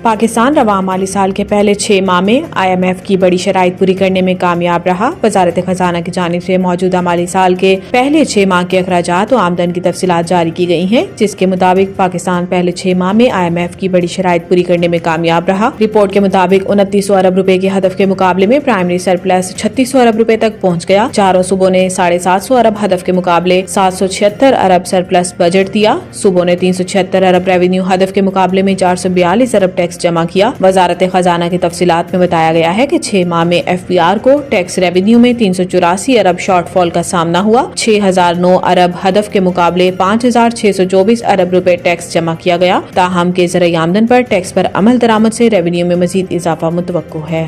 پاکستان رواں مالی سال کے پہلے 6 ماہ میں IMF کی بڑی شرائط پوری کرنے میں کامیاب رہا۔ وزارت خزانہ کی جانب سے موجودہ مالی سال کے پہلے 6 ماہ کے اخراجات و آمدن کی تفصیلات جاری کی گئی ہیں، جس کے مطابق پاکستان پہلے 6 ماہ میں IMF کی بڑی شرائط پوری کرنے میں کامیاب رہا۔ رپورٹ کے مطابق 2900 ارب روپے کے ہدف کے مقابلے میں پرائمری سرپلس 3600 ارب روپے تک پہنچ گیا۔ چاروں صوبوں نے 750 ارب ہدف کے مقابلے 776 ارب سرپلس بجٹ دیا۔ صوبوں نے 376 ارب ریونیو ہدف کے مقابلے میں 442 ارب ٹیکس جمع کیا۔ وزارت خزانہ کی تفصیلات میں بتایا گیا ہے کہ 6 ماہ میں FBR کو ٹیکس ریونیو میں 384 ارب شارٹ فال کا سامنا ہوا۔ 6009 ارب ہدف کے مقابلے 5624 ارب روپے ٹیکس جمع کیا گیا۔ تاہم کے زرعی آمدن پر ٹیکس پر عمل درآمد سے ریونیو میں مزید اضافہ متوقع ہے۔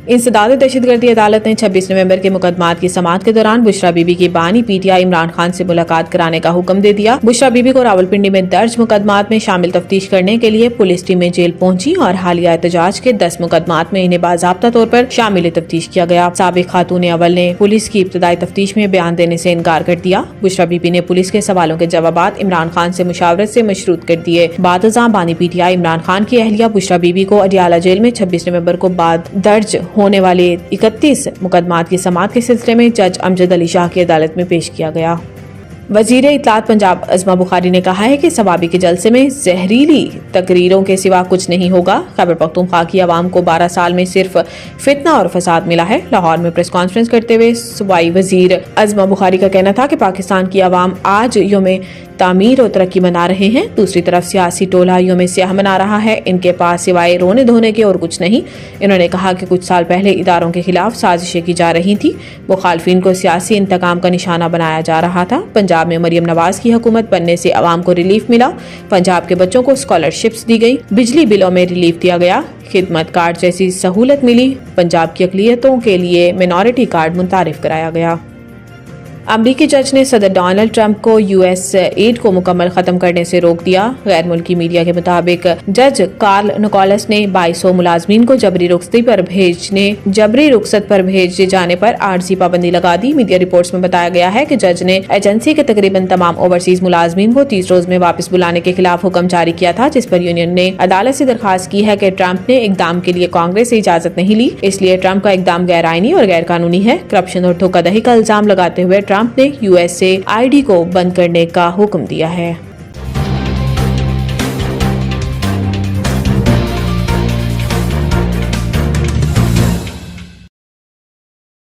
انسداد دہشت گردی عدالت نے 26 نومبر کے مقدمات کی سماعت کے دوران بشرا بی بی کی بانی PTI عمران خان سے ملاقات کرانے کا حکم دے دیا۔ بشرا بی بی کو راولپنڈی میں درج مقدمات میں شامل تفتیش کرنے کے لیے پولیس ٹیمیں جیل پہنچی اور حالیہ احتجاج کے 10 مقدمات میں انہیں باضابطہ طور پر شامل تفتیش کیا گیا۔ سابق خاتون اول نے پولیس کی ابتدائی تفتیش میں بیان دینے سے انکار کر دیا۔ بشرا بی بی نے پولیس کے سوالوں کے جوابات عمران خان سے مشاورت سے مشروط کر دیے۔ بعد ازاں بانی PTI عمران خان کی اہلیہ بشرا بی بی کو اڈیالہ جیل میں 26 نومبر کو بعد درج ہونے والے 31 مقدمات کی سماعت کے سلسلے میں جج امجد علی شاہ کی عدالت میں پیش کیا گیا۔ وزیر اطلاعات پنجاب عظما بخاری نے کہا ہے کہ ثوابی کے جلسے میں زہریلی تقریروں کے سوا کچھ نہیں ہوگا۔ خیبر پختونخوا کی عوام کو 12 سال میں صرف فتنہ اور فساد ملا ہے۔ لاہور میں پریس کانفرنس کرتے ہوئے صوبائی وزیر عظما بخاری کا کہنا تھا کہ پاکستان کی عوام آج یوم تعمیر اور ترقی منا رہے ہیں، دوسری طرف سیاسی ٹولہ یوم سیاہ منا رہا ہے۔ ان کے پاس سوائے رونے دھونے کے اور کچھ نہیں۔ انہوں نے کہا کہ کچھ سال پہلے اداروں کے خلاف سازشیں کی جا رہی تھی، مخالفین کو سیاسی انتقام کا نشانہ بنایا جا رہا تھا۔ پنجاب میں مریم نواز کی حکومت بننے سے عوام کو ریلیف ملا، پنجاب کے بچوں کو اسکالرشپس دی گئی، بجلی بلوں میں ریلیف دیا گیا، خدمت کارڈ جیسی سہولت ملی، پنجاب کی اقلیتوں کے لیے مینورٹی کارڈ متعارف کرایا گیا۔ امریکی جج نے صدر ڈونلڈ ٹرمپ کو US ایڈ کو مکمل ختم کرنے سے روک دیا۔ غیر ملکی میڈیا کے مطابق جج کارل نکولس نے 2200 ملازمین کو جبری رخصت پر بھیجے جانے پر عارضی پابندی لگا دی۔ میڈیا رپورٹس میں بتایا گیا ہے کہ جج نے ایجنسی کے تقریباً تمام اوورسیز ملازمین کو 30 روز میں واپس بلانے کے خلاف حکم جاری کیا تھا، جس پر یونین نے عدالت سے درخواست کی ہے کہ ٹرمپ نے اقدام کے لیے کانگریس سے اجازت نہیں لی، اس لیے ٹرمپ کا اقدام غیر آئینی اور غیر قانونی ہے۔ کرپشن اور دھوکہ دہی کا الزام لگاتے ہوئے ٹرمپ نے USA ID کو بند کرنے کا حکم دیا ہے۔